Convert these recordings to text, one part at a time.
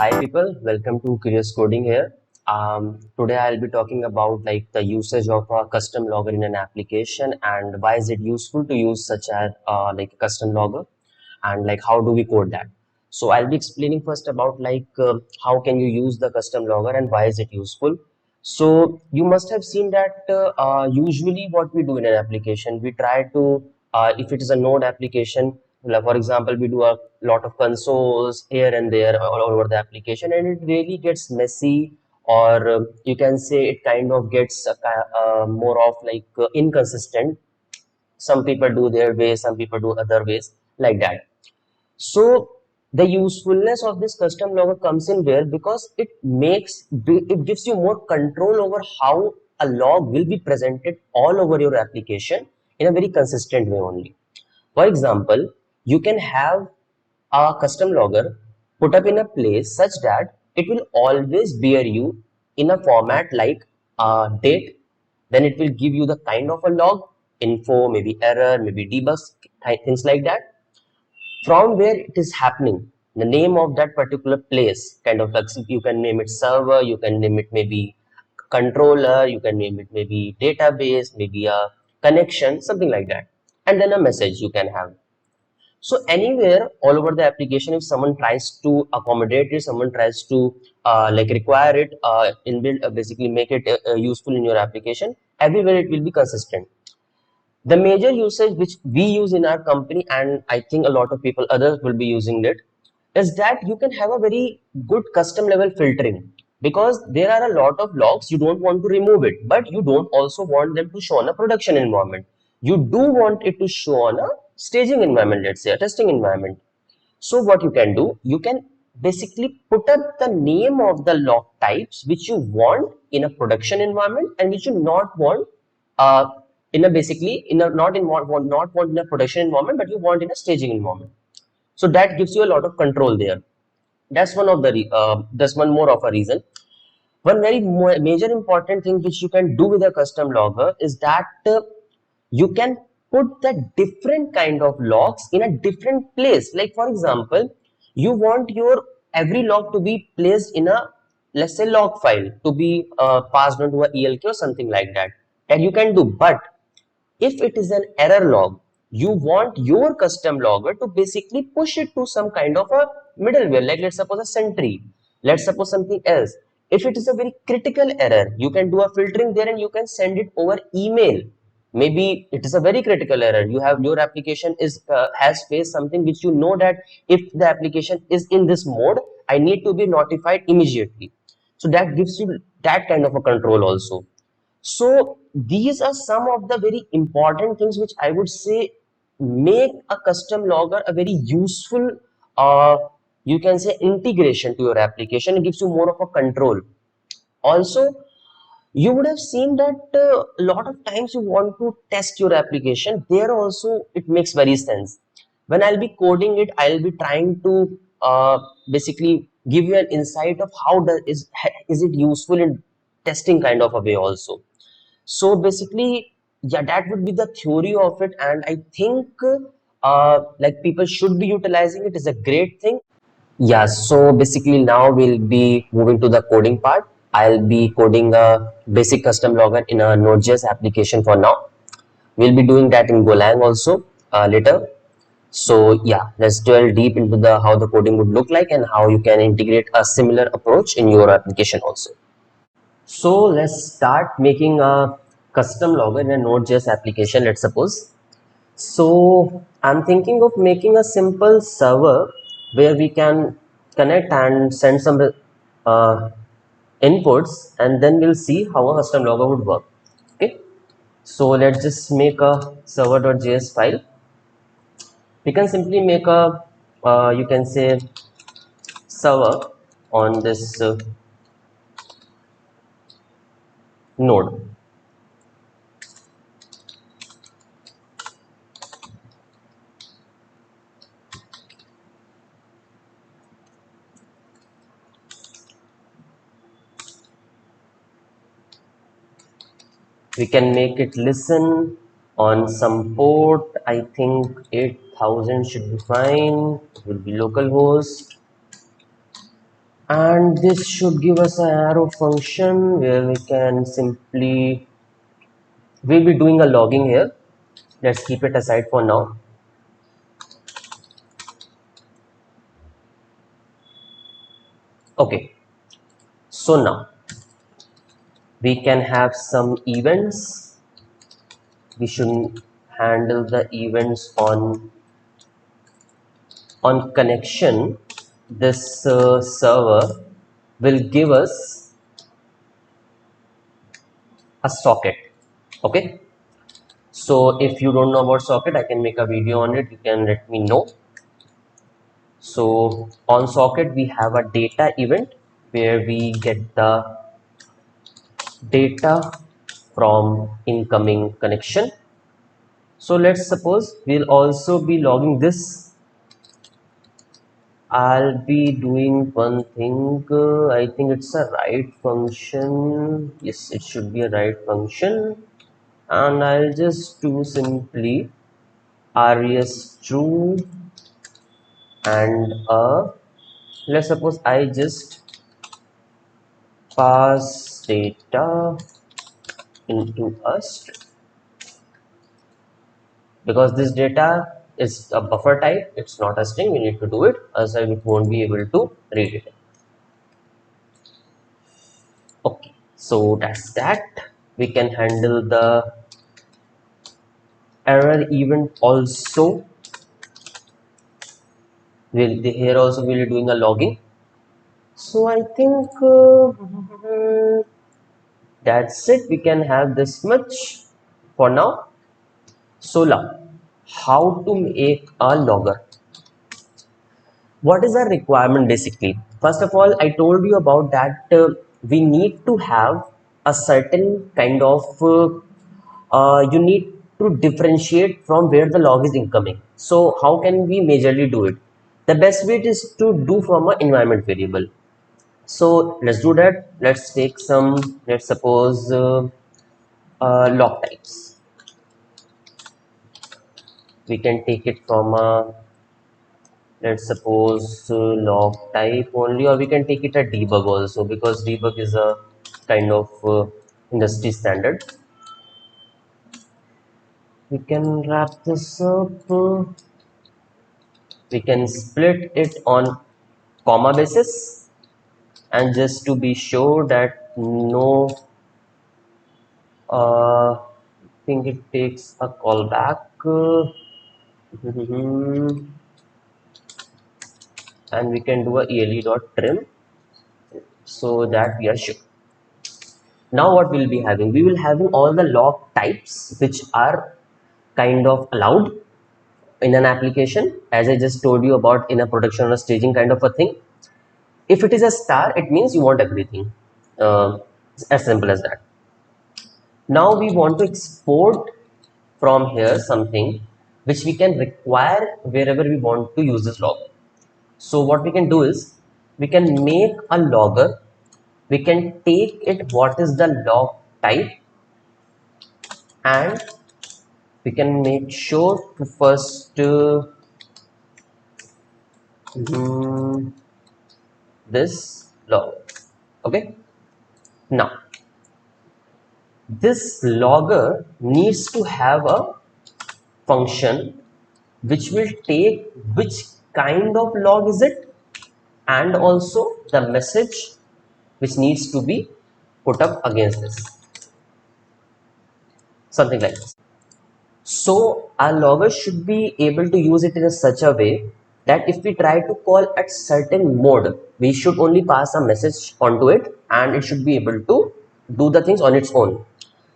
Hi people, welcome to Curious Coding here. Today I'll be talking about the usage of a custom logger in an application and why is it useful to use such as a custom logger and how do we code that. So I'll be explaining first about how can you use the custom logger and why is it useful. So you must have seen that usually what we do in an application, we try to if it is a node application, for example, we do a lot of consoles here and there all over the application, and it really gets messy, or you can say it kind of gets more of inconsistent. Some people do their way, some people do other ways, like that. So the usefulness of this custom logger comes in where, because it gives you more control over how a log will be presented all over your application in a very consistent way only. For example, you can have a custom logger put up in a place such that it will always bear you in a format like date, then it will give you the kind of a log, info, maybe error, maybe debug, things like that. From where it is happening, the name of that particular place, kind of like you can name it server, you can name it maybe controller, you can name it maybe database, maybe a connection, something like that, and then a message you can have. So anywhere all over the application, if someone tries to accommodate it, someone tries to require it, inbuilt, basically make it useful in your application, everywhere it will be consistent. The major usage which we use in our company, and I think a lot of people others will be using it, is that you can have a very good custom level filtering, because there are a lot of logs, you don't want to remove it, but you don't also want them to show on a production environment. You do want it to show on a staging environment, let's say a testing environment. So what you can do, you can basically put up the name of the log types which you want in a production environment and which you not want uh, in a basically in a not want in a production environment, but you want in a staging environment. So that gives you a lot of control there. That's one of the that's one more of a reason. One very major important thing which you can do with a custom logger is that you can put the different kind of logs in a different place. Like for example, you want your every log to be placed in a, let's say, log file to be passed on to a ELK or something like that. That you can do, but if it is an error log, you want your custom logger to basically push it to some kind of a middleware, like let's suppose a Sentry, let's suppose something else. If it is a very critical error, you can do a filtering there and you can send it over email. Maybe it is a very critical error. You have your application is has faced something which you know that if the application is in this mode, I need to be notified immediately. So that gives you that kind of a control also. So these are some of the very important things which I would say make a custom logger a very useful, uh, you can say, integration to your application. It gives you more of a control. Also, you would have seen that a lot of times you want to test your application. There also it makes very sense. When I'll be coding it, I'll be trying to basically give you an insight of how is it useful in testing kind of a way also. So basically, yeah, that would be the theory of it, and I think people should be utilizing it. Is a great thing. Yeah, so basically now we'll be moving to the coding part. I'll be coding a basic custom login in a Node.js application for now. We'll be doing that in Golang also later. So yeah, let's delve deep into the how the coding would look like and how you can integrate a similar approach in your application also. So let's start making a custom login in a Node.js application, let's suppose. So I'm thinking of making a simple server where we can connect and send some uh, inputs, and then we'll see how a custom logger would work. Okay. So let's just make a server.js file. We can simply make a, you can say, server on this node. We can make it listen on some port. I think 8000 should be fine. It will be localhost. and this should give us an arrow function where we can simply, we'll be doing a logging here. Let's keep it aside for now. Okay, so now we can have some events. We should handle the events on connection. This server will give us a socket. Okay, so if you don't know about socket, I can make a video on it. You can let me know. So on socket we have a data event where we get the data from incoming connection. So let's suppose we'll also be logging this. I'll be doing one thing. I think it's a write function. Yes, it should be a write function. And I'll just do simply res true and let's suppose I just pass data into a string because this data is a buffer type, it's not a string. We need to do it, otherwise we won't be able to read it. Okay, so that's that. We can handle the error event also. Here also we'll be doing a logging. So I think that's it. We can have this much for now. So now, how to make a logger? What is our requirement basically? First of all, I told you about that we need to have a certain kind of you need to differentiate from where the log is incoming. So how can we majorly do it? The best way is to do from an environment variable. So let's do that. Let's take some, let's suppose log types. We can take it from a, let's suppose log type only, or we can take it a debug also, because debug is a kind of industry standard. We can wrap this up. We can split it on comma basis, and just to be sure that no I think it takes a callback and we can do a ele.trim so that we are sure. Now what we'll be having? We will having all the log types which are kind of allowed in an application, as I just told you about in a production or staging kind of a thing. If it is a star, it means you want everything. It's as simple as that. Now we want to export from here something which we can require wherever we want to use this log. So what we can do is we can make a logger. We can take it what is the log type, and we can make sure to first this log. Okay, now this logger needs to have a function which will take which kind of log is it, and also the message which needs to be put up against this, something like this. So our logger should be able to use it in a such a way that if we try to call at certain mode, we should only pass a message onto it and it should be able to do the things on its own.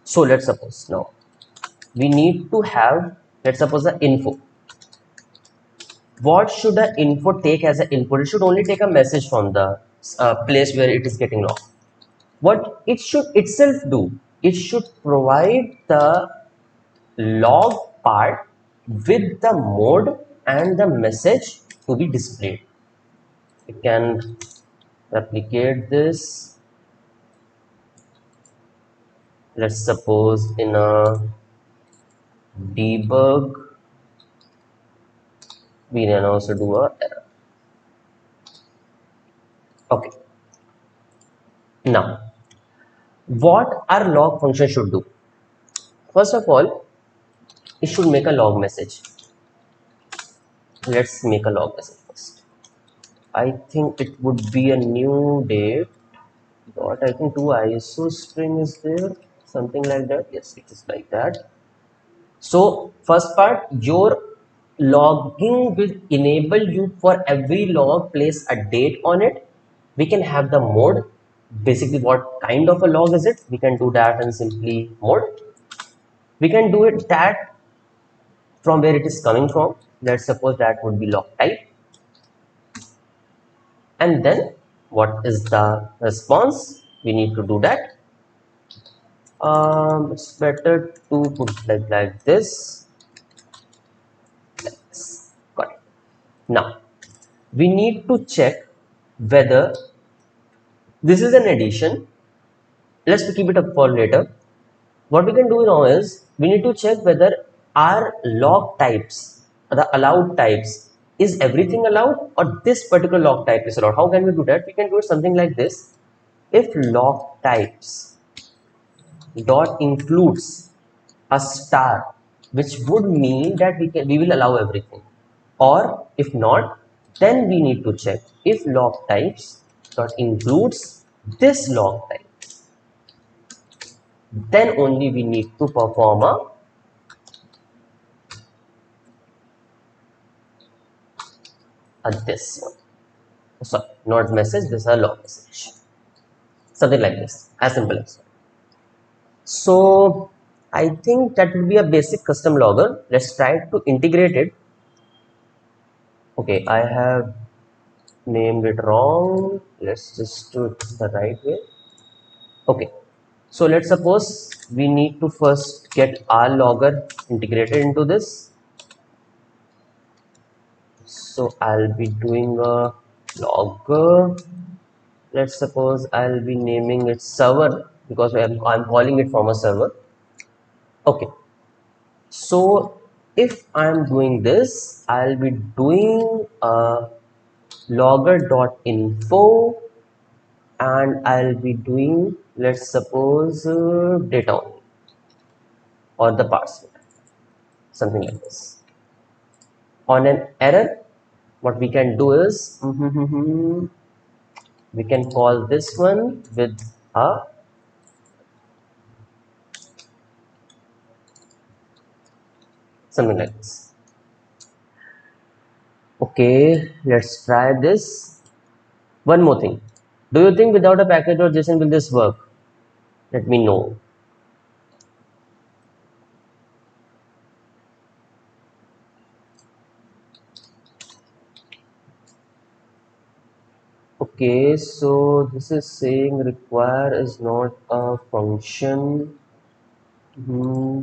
So let's suppose now we need to have, let's suppose, the info. What should the info take as an input? It should only take a message from the place where it is getting logged. What it should itself do, it should provide the log part with the mode and the message to be displayed. We can replicate this. Let's suppose in a debug we can also do a error. Okay, Now, what our log function should do? First of all, it should make a log message. Let's make a log message first. I think it would be a new date. Dot, I think two ISO string is there, something like that. Yes, it is like that. So first part, your logging will enable you for every log place a date on it. We can have the mode. Basically, what kind of a log is it? We can do that and simply mode. We can do it that from where it is coming from. Let's suppose that would be log type. And then what is the response? We need to do that. It's better to put like this. Like this. Got it. Now we need to check whether this is an addition. Let's keep it up for later. What we can do now is we need to check whether our log types, the allowed types, is everything allowed or this particular log type is allowed. How can we do that? We can do it something like this. If log types dot includes a star, which would mean that we will allow everything, or if not, then we need to check if log types dot includes this log type, then only we need to perform a this one. Sorry, not message, this is a log message, something like this, as simple as that. So I think that will be a basic custom logger. Let's try to integrate it. Okay, I have named it wrong. Let's just do it the right way. Okay, so let's suppose we need to first get our logger integrated into this. So I'll be doing a logger. Let's suppose I'll be naming it server because I'm calling it from a server. Okay, so if I'm doing this, I'll be doing a logger.info and I'll be doing, let's suppose, data only or the password, something like this. On an error, what we can do is we can call this one with a something like this. Okay, let's try this. One more thing. Do you think without a package or JSON will this work? Let me know. Okay, so this is saying require is not a function. Hmm.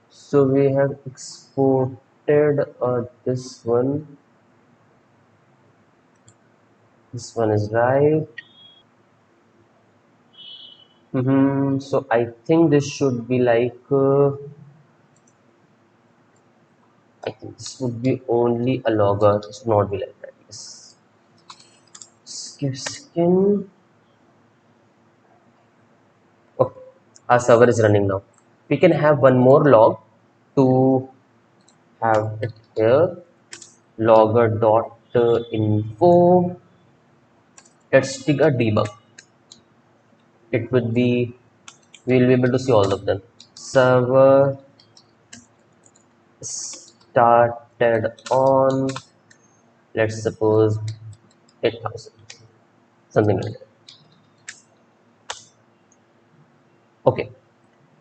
So we have exported this one. This one is right. So I think this should be like I think this would be only a logger. It should not be like that. Yes. Skip skin. Okay, our server is running now. We can have one more log to have it here. Logger dot info. Let's take a debug. It would be we'll be able to see all of them. Server started on, let's suppose, 8,000, something like that. Okay,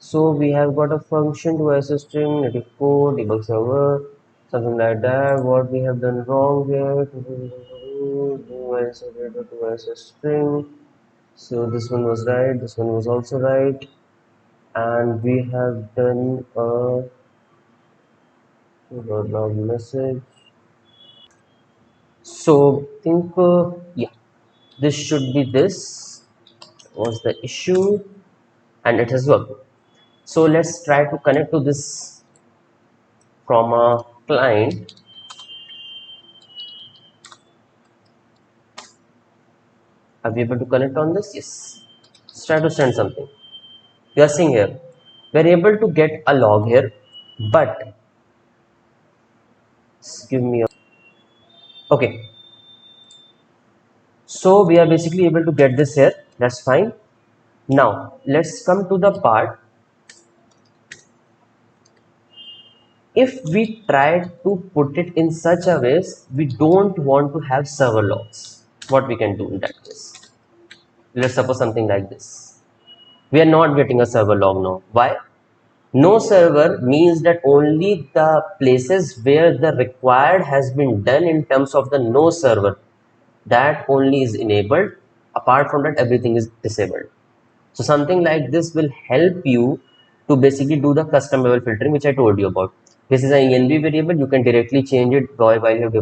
so we have got a function to access string, native code, debug server, something like that. What we have done wrong here? To access string. So this one was right, this one was also right, and we have done a log message. So I think yeah, this should be this was the issue and it has worked. So let's try to connect to this from a client. Are we able to connect on this? Yes. Let's try to send something. We are seeing here, we're able to get a log here, but give me a, okay. So we are basically able to get this here. That's fine. Now let's come to the part. If we try to put it in such a way, we don't want to have server logs. What we can do in that case? Let's suppose something like this. We are not getting a server log now. Why? No server means that only the places where the required has been done in terms of the no server, that only is enabled. Apart from that, everything is disabled. So something like this will help you to basically do the custom level filtering, which I told you about. This is an env variable. You can directly change it while you have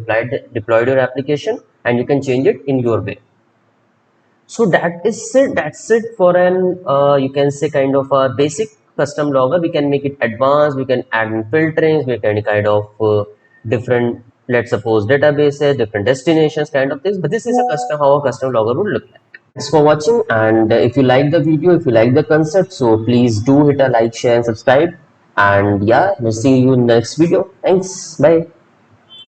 deployed your application, and you can change it in your way. So that's it for an you can say kind of a basic custom logger. We can make it advanced, we can add in filterings, we can kind of different, let's suppose databases, different destinations kind of things. But this is a custom, how a custom logger would look like. Thanks for watching, and if you like the video, if you like the concept, so please do hit a like, share and subscribe. And yeah, we'll see you in the next video. Thanks, bye.